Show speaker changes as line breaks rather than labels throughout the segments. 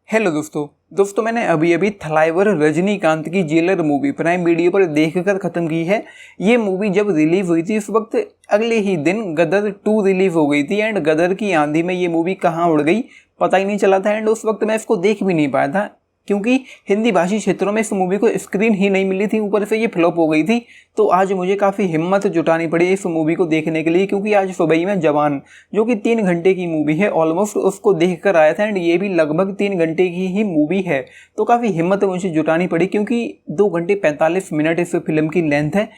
Hello दोस्तों मैंने अभी अभी थलाइवर रजनीकांत की जेलर मूवी प्राइम वीडियो पर देखकर ख़त्म की है। ये मूवी जब रिलीव हुई थी उस वक्त अगले ही दिन गदर 2 रिलीव हो गई थी एंड गदर की आंधी में ये मूवी कहाँ उड़ गई पता ही नहीं चला था एंड उस वक्त मैं इसको देख भी नहीं पाया था क्योंकि हिंदी भाषी क्षेत्रों में इस मूवी को स्क्रीन ही नहीं मिली थी, ऊपर से ये फ्लॉप हो गई थी। तो आज मुझे काफ़ी हिम्मत जुटानी पड़ी इस मूवी को देखने के लिए, क्योंकि आज सुबह में जवान जो कि 3 घंटे की मूवी है ऑलमोस्ट उसको देख कर आया था एंड ये भी लगभग 3 घंटे की ही मूवी है। तो काफ़ी हिम्मत मुझे जुटानी पड़ी क्योंकि 2 घंटे 45 मिनट इस फिल्म की लेंथ है।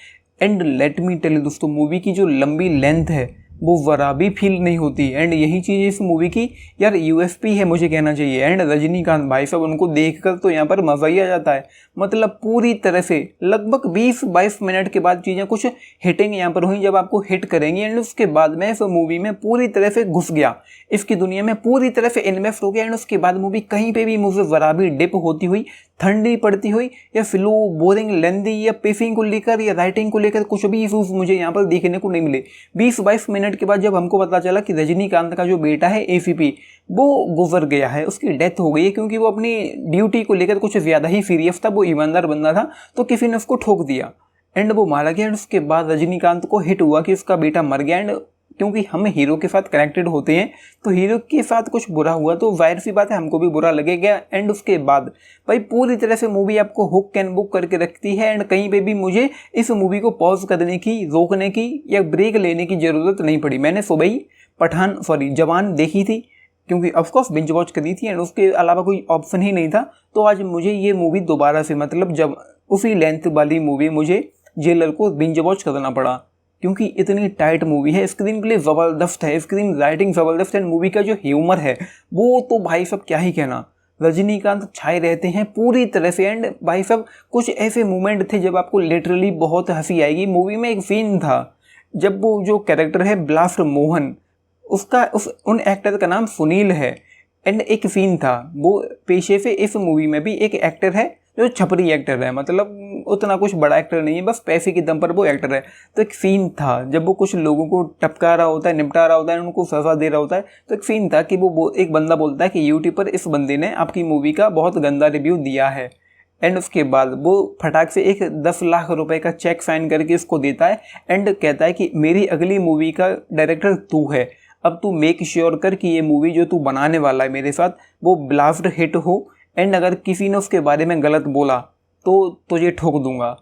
एंड लेट मी टेल दोस्तों, मूवी की जो लंबी लेंथ है वो जरा भी फील नहीं होती एंड यही चीज़ इस मूवी की यार यूएसपी है मुझे कहना चाहिए। एंड रजनीकांत भाई साहब उनको देखकर तो यहाँ पर मज़ा ही आ जाता है। मतलब पूरी तरह से लगभग 20-22 मिनट के बाद चीज़ें कुछ हिटिंग यहाँ पर हुई जब आपको हिट करेंगी एंड उसके बाद मैं इस मूवी में पूरी तरह से घुस गया, इसकी दुनिया में पूरी तरह से इन्वेस्ट हो गया। एंड उसके बाद मूवी कहीं पर भी मुझे जरा भी डिप होती हुई, ठंडी पड़ती हुई या फ्लो, बोरिंग, लेंदी या पेसिंग को लेकर या राइटिंग को लेकर कुछ भी इशूज मुझे यहाँ पर देखने को नहीं मिले। 20-22 मिनट के बाद जब हमको पता चला कि रजनीकांत का जो बेटा है एसीपी वो गुजर गया है, उसकी डेथ हो गई है क्योंकि वो अपनी ड्यूटी को लेकर कुछ ज़्यादा ही सीरियस था, वो ईमानदार बंदा था, तो किसी ने उसको ठोक दिया एंड वो मारा गया। एंड उसके बाद रजनीकांत को हिट हुआ कि उसका बेटा मर गया एंड क्योंकि हम हीरो के साथ कनेक्टेड होते हैं तो हीरो के साथ कुछ बुरा हुआ तो जाहिर सी बात है हमको भी बुरा लगेगा। एंड उसके बाद भाई पूरी तरह से मूवी आपको हुक एंड बुक करके रखती है एंड कहीं पे भी मुझे इस मूवी को पॉज करने की, रोकने की या ब्रेक लेने की ज़रूरत नहीं पड़ी। मैंने सुबह ही जवान देखी थी क्योंकि ऑफकोर्स बिंज वॉच करी थी एंड उसके अलावा कोई ऑप्शन ही नहीं था। तो आज मुझे ये मूवी दोबारा से मतलब जब उसी लेंथ वाली मूवी मुझे जेलर को बिंज वॉच करना पड़ा क्योंकि इतनी टाइट मूवी है। स्क्रीन प्ले ज़बरदस्त है, स्क्रीन राइटिंग ज़बरदस्त है, मूवी का जो ह्यूमर है वो तो भाई साहब क्या ही कहना। रजनीकांत छाए रहते हैं पूरी तरह से एंड भाई साहब कुछ ऐसे मोमेंट थे जब आपको लिटरली बहुत हंसी आएगी। मूवी में एक सीन था जब वो जो कैरेक्टर है ब्लास्ट मोहन, उन एक्टर का नाम सुनील है एंड एक सीन था वो पेशे से इस मूवी में भी एक एक्टर है जो छपरी एक्टर है, मतलब उतना कुछ बड़ा एक्टर नहीं है, बस पैसे के दम पर वो एक्टर है। तो एक सीन था जब वो कुछ लोगों को टपका रहा होता है, निपटा रहा होता है, उनको सजा दे रहा होता है। तो एक सीन था कि वो एक बंदा बोलता है कि यूट्यूब पर इस बंदे ने आपकी मूवी का बहुत गंदा रिव्यू दिया है एंड उसके बाद वो फटाक से एक 10 लाख रुपए का चेक साइन करके उसको देता है एंड कहता है कि मेरी अगली मूवी का डायरेक्टर तू है, अब तू मेक श्योर कर कि ये मूवी जो तू बनाने वाला है मेरे साथ वो ब्लास्ट हिट हो एंड अगर किसी ने उसके बारे में गलत बोला तो तुझे ठोक दूंगा।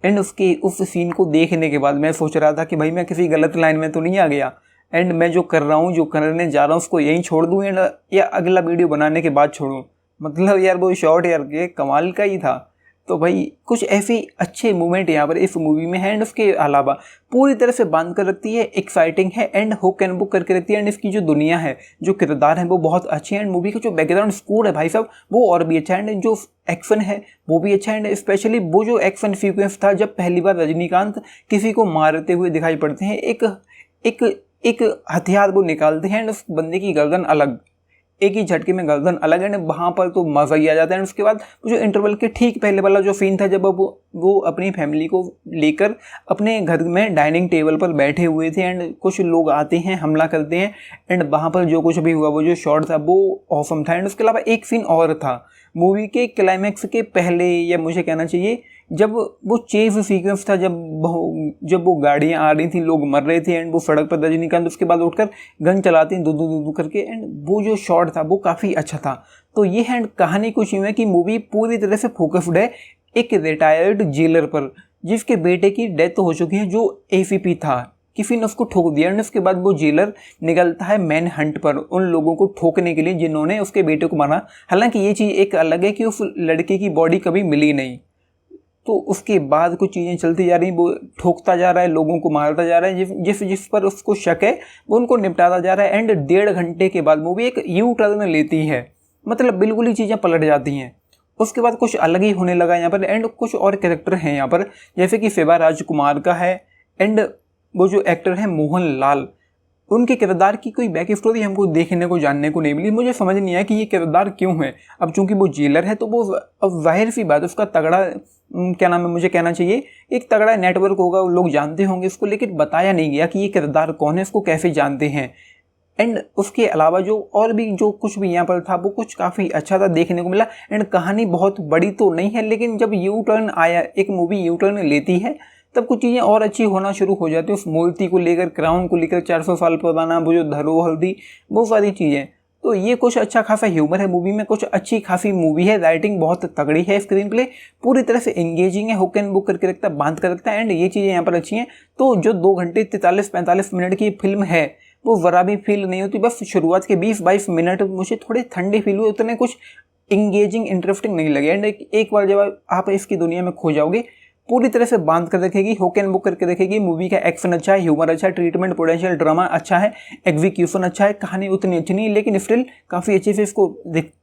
एंड उसके उस सीन को देखने के बाद मैं सोच रहा था कि भाई मैं किसी गलत लाइन में तो नहीं आ गया एंड मैं जो कर रहा हूँ, जो करने जा रहा हूँ उसको यहीं छोड़ दूँ एंड या अगला वीडियो बनाने के बाद छोड़ूँ। मतलब यार वो शॉर्ट यार के कमाल का ही था। तो भाई कुछ ऐसे अच्छे मोमेंट यहाँ पर इस मूवी में है एंड उसके अलावा पूरी तरह से बांध कर रखती है, एक्साइटिंग है एंड हुक एंड बुक करके रखती है। एंड इसकी जो दुनिया है, जो किरदार है वो बहुत अच्छे हैं एंड मूवी का जो बैकग्राउंड स्कोर है भाई साहब वो और भी अच्छा है एंड जो एक्शन है वो भी अच्छा है। एंड स्पेशली वो जो एक्शन सीक्वेंस था जब पहली बार रजनीकांत किसी को मारते हुए दिखाई पड़ते हैं, एक एक एक हथियार वो निकालते हैं एंड उस बंदे की गर्दन अलग, एक ही झटके में गर्दन अलग है, वहाँ पर तो मज़ा ही आ जाता है। उसके बाद जो इंटरवल के ठीक पहले वाला जो सीन था जब वो अपनी फैमिली को लेकर अपने घर में डाइनिंग टेबल पर बैठे हुए थे एंड कुछ लोग आते हैं, हमला करते हैं एंड वहाँ पर जो कुछ भी हुआ वो जो शॉट था वो ऑसम था। एंड उसके अलावा एक सीन और था मूवी के क्लाइमैक्स के पहले, या मुझे कहना चाहिए जब वो चेज सीक्वेंस था, जब वो गाड़ियाँ आ रही थी, लोग मर रहे थे एंड वो सड़क पर रजनीकांत उसके बाद उठकर गन चलाते हैं दू दू दू करके एंड वो जो शॉट था वो काफ़ी अच्छा था। तो ये है कहानी कुछ यूँ है कि मूवी पूरी तरह से फोकस्ड है एक रिटायर्ड जेलर पर जिसके बेटे की डेथ हो चुकी है, जो एसीपी था, किसी ने उसको ठोक दिया एंड उसके बाद वो जेलर निकलता है मैन हंट पर उन लोगों को ठोकने के लिए जिन्होंने उसके बेटे को मारा। हालांकि ये चीज़ एक अलग है कि उस लड़के की बॉडी कभी मिली नहीं, तो उसके बाद कुछ चीज़ें चलती जा रही, वो ठोकता जा रहा है, लोगों को मारता जा रहा है, जिस पर उसको शक है वो उनको निपटाता जा रहा है। एंड 1.5 घंटे के बाद मूवी एक यू टर्न लेती है, मतलब बिल्कुल ही चीज़ें पलट जाती हैं। उसके बाद कुछ अलग ही होने लगा यहाँ पर एंड कुछ और कैरेक्टर हैं यहाँ पर जैसे कि सेवा राजकुमार का है एंड वो जो एक्टर है मोहन लाल, उनके किरदार की कोई बैक स्टोरी हमको देखने को जानने को नहीं मिली। मुझे समझ नहीं आया कि ये किरदार क्यों है। अब चूंकि वो जेलर है तो वो अब जाहिर सी बात उसका तगड़ा क्या नाम है, मुझे कहना चाहिए एक तगड़ा नेटवर्क होगा, लोग जानते होंगे उसको, लेकिन बताया नहीं गया कि ये किरदार कौन है, उसको कैसे जानते हैं एंड उसके अलावा जो और भी जो कुछ भी यहाँ पर था वो कुछ काफ़ी अच्छा था देखने को मिला। एंड कहानी बहुत बड़ी तो नहीं है, लेकिन जब यू टर्न आया, एक मूवी यू टर्न लेती है, तब कुछ चीज़ें और अच्छी होना शुरू हो जाती है। उस मूर्ति को लेकर, क्राउन को लेकर, 400 साल पुराना वो जो धरोहर थी, वो सारी चीज़ें। तो ये कुछ अच्छा खासा ह्यूमर है मूवी में, कुछ अच्छी खासी मूवी है, राइटिंग बहुत तगड़ी है, स्क्रीन प्ले पूरी तरह से एंगेजिंग है, हुक एंड बुक करके रखता है, बांध कर रखता है। एंड ये चीज़ें यहाँ पर अच्छी हैं। तो जो 2 घंटे 43-45 मिनट की फिल्म है वो ज़रा भी फील नहीं होती। बस शुरुआत के 20-22 मिनट मुझे थोड़े ठंडे फील हुए, उतने कुछ इंगेजिंग इंटरेस्टिंग नहीं लगे। एंड एक बार जब आप इसकी दुनिया में खो जाओगे, पूरी तरह से बांध कर रखेगी, हुक एंड बुक करके रखेगी। मूवी का एक्शन अच्छा है, ह्यूमर अच्छा है, ट्रीटमेंट, पोटेंशियल, ड्रामा अच्छा है, एग्जीक्यूशन अच्छा है, कहानी उतनी अच्छी नहीं लेकिन स्टिल काफ़ी अच्छे से इसको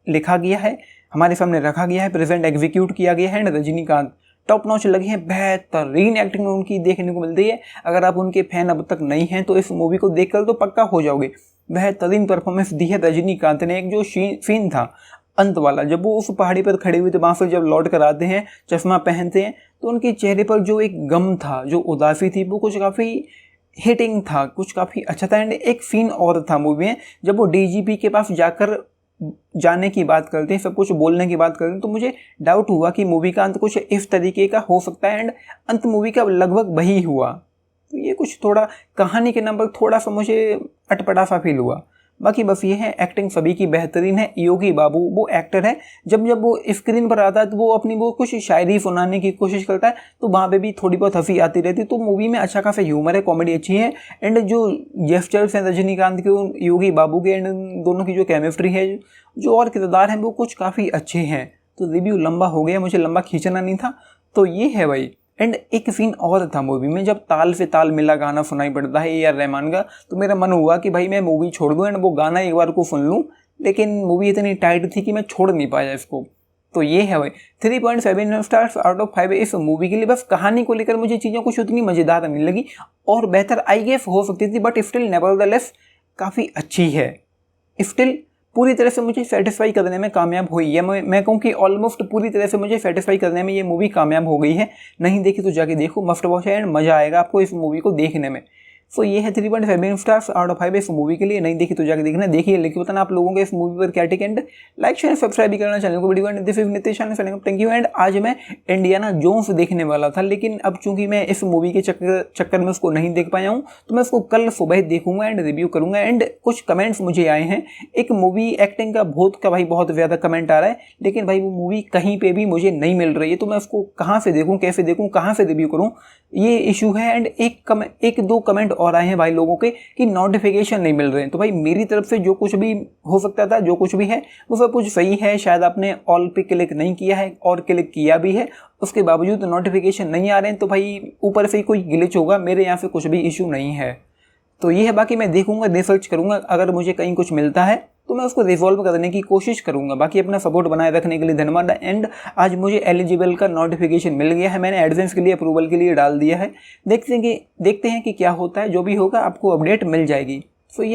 लिखा गया है, हमारे सामने रखा गया है, प्रेजेंट एग्जीक्यूट किया गया है। एंड रजनीकांत टॉप नॉच लगे हैं, बेहतरीन एक्टिंग उनकी देखने को मिलती है। अगर आप उनके फैन अब तक नहीं हैं तो इस मूवी को देखकर तो पक्का हो जाओगे। बेहतरीन परफॉर्मेंस दी है रजनीकांत ने। एक जो सीन था अंत वाला, जब वो उस पहाड़ी पर खड़े हुए थे, वहाँ से जब लौट कर आते हैं, चश्मा पहनते हैं, तो उनके चेहरे पर जो एक गम था, जो उदासी थी, वो कुछ काफ़ी हिटिंग था, कुछ काफ़ी अच्छा था। एंड एक सीन और था मूवी में, जब वो डीजीपी के पास जाने की बात करते हैं, सब कुछ बोलने की बात करते हैं, तो मुझे डाउट हुआ कि मूवी का अंत कुछ इस तरीके का हो सकता है। एंड अंत मूवी का लगभग वही हुआ। तो ये कुछ थोड़ा कहानी के नाम पर थोड़ा सा मुझे अटपटा सा फील हुआ। बाकी बस ये है, एक्टिंग सभी की बेहतरीन है। योगी बाबू वो एक्टर है, जब वो स्क्रीन पर आता है तो वो अपनी वो कुछ शायरी सुनाने की कोशिश करता है, तो वहाँ पे भी थोड़ी बहुत हंसी आती रहती है। तो मूवी में अच्छा खासा ह्यूमर है, कॉमेडी अच्छी है। एंड जो जेस्चर्स हैं रजनीकांत के, योगी बाबू के, एंड दोनों की जो केमिस्ट्री है, जो और किरदार हैं, वो कुछ काफ़ी अच्छे हैं। तो रिव्यू लंबा हो गया, मुझे लंबा खींचना नहीं था। तो ये है भाई। एंड एक सीन और था मूवी में, जब ताल से ताल मिला गाना सुनाई पड़ता है AR रहमान का, तो मेरा मन हुआ कि भाई मैं मूवी छोड़ दूं एंड वो गाना एक बार को सुन लूं, लेकिन मूवी इतनी टाइट थी कि मैं छोड़ नहीं पाया इसको। तो ये है भाई 3.7 स्टार्स आउट ऑफ 5 इस मूवी के लिए। बस कहानी को लेकर मुझे चीज़ें कुछ उतनी मज़ेदार नहीं लगी, और बेहतर आई गेस हो सकती थी, बट स्टिल नेवरदलेस काफ़ी अच्छी है। स्टिल पूरी तरह से मुझे सेटिस्फाई करने में कामयाब हुई है। मैं कहूँ कि ऑलमोस्ट पूरी तरह से मुझे सेटिस्फाई करने में ये मूवी कामयाब हो गई है। नहीं देखी तो जाके देखो, मस्ट वॉच है एंड मज़ा आएगा आपको इस मूवी को देखने में। सो ये है 3.7 स्टार्स आउट ऑफ 5 इस मूवी के लिए। नहीं देखी तो जाके देखना, देखिए लेकिन बताना आप लोगों के इस मूवी पर क्या take. And like share subscribe भी करना चैनल को। Video and this is Nitish, thank you. And आज मैं इंडियाना जोन्स देखने वाला था, लेकिन अब चूंकि मैं इस मूवी के चक्कर में उसको नहीं देख पाया हूँ, तो मैं उसको कल सुबह देखूंगा एंड रिव्यू करूंगा। एंड कुछ कमेंट्स मुझे आए हैं, एक मूवी एक्टिंग का भूत का भाई बहुत ज़्यादा कमेंट आ रहा है, लेकिन भाई वो मूवी कहीं पर भी मुझे नहीं मिल रही है, तो मैं उसको कहाँ से देखूँ, कैसे देखूँ, कहाँ से रिव्यू करूँ, ये इशू है। एंड एक दो कमेंट और आए हैं भाई लोगों के कि नोटिफिकेशन नहीं मिल रहे हैं। तो भाई मेरी तरफ से जो कुछ भी हो सकता था, जो कुछ भी है, वो सब कुछ सही है। शायद आपने ऑल पे क्लिक नहीं किया है और क्लिक किया भी है, उसके बावजूद नोटिफिकेशन नहीं आ रहे हैं, तो भाई ऊपर से ही कोई ग्लिच होगा, मेरे यहाँ से कुछ भी इशू नहीं है। तो ये है, बाकी मैं देखूंगा, रिसर्च करूंगा, अगर मुझे कहीं कुछ मिलता है तो मैं उसको रिजॉल्व करने की कोशिश करूंगा। बाकी अपना सपोर्ट बनाए रखने के लिए धन्यवाद। एंड आज मुझे एलिजिबल का नोटिफिकेशन मिल गया है, मैंने एडवांस के लिए अप्रूवल के लिए डाल दिया है। देखते हैं कि क्या होता है, जो भी होगा आपको अपडेट मिल जाएगी। सो ये